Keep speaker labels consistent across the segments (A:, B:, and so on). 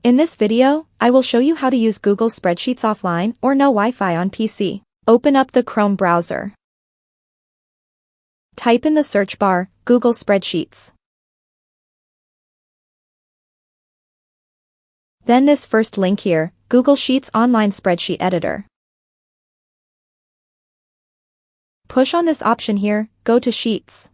A: In this video, I will show you how to use Google Spreadsheets offline or no Wi-Fi on PC. Open up the Chrome browser. Type in the search bar, Google Spreadsheets. Then this first link here, Google Sheets Online Spreadsheet Editor. Push on this option here, go to Sheets.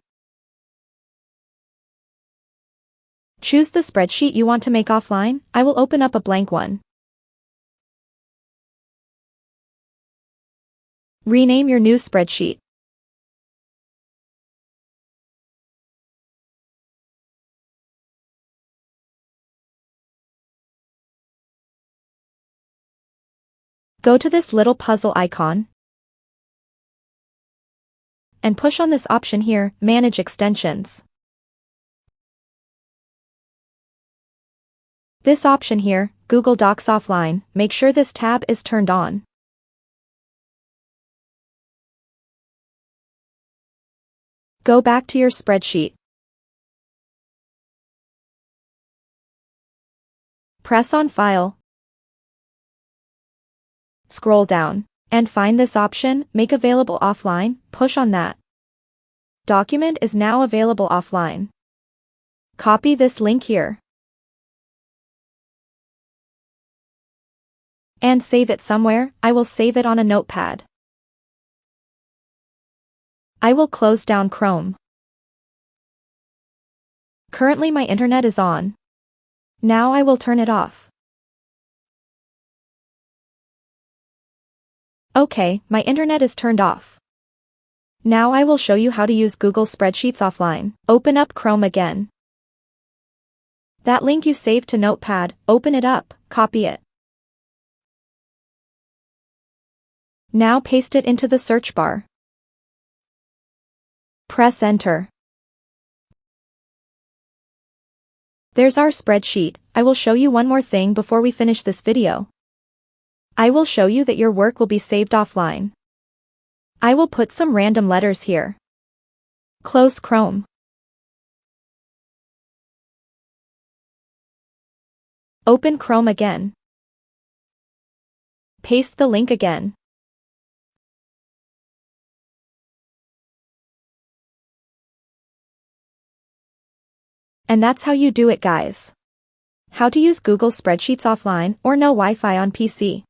A: Choose the spreadsheet you want to make offline. I will open up a blank one. Rename your new spreadsheet. Go to this little puzzle icon and push on this option here, Manage Extensions. This option here, Google Docs Offline, make sure this tab is turned on. Go back to your spreadsheet. Press on File. Scroll down, and find this option, Make Available Offline, push on that. Document is now available offline. Copy this link here. And save it somewhere. I will save it on a notepad. I will close down Chrome. Currently my internet is on. Now I will turn it off. Okay, my internet is turned off. Now I will show you how to use Google Spreadsheets offline. Open up Chrome again. That link you saved to Notepad, open it up, copy it. Now paste it into the search bar. Press Enter. There's our spreadsheet. I will show you one more thing before we finish this video. I will show you that your work will be saved offline. I will put some random letters here. Close Chrome. Open Chrome again. Paste the link again. And that's how you do it, guys. How to use Google Spreadsheets offline or no Wi-Fi on PC.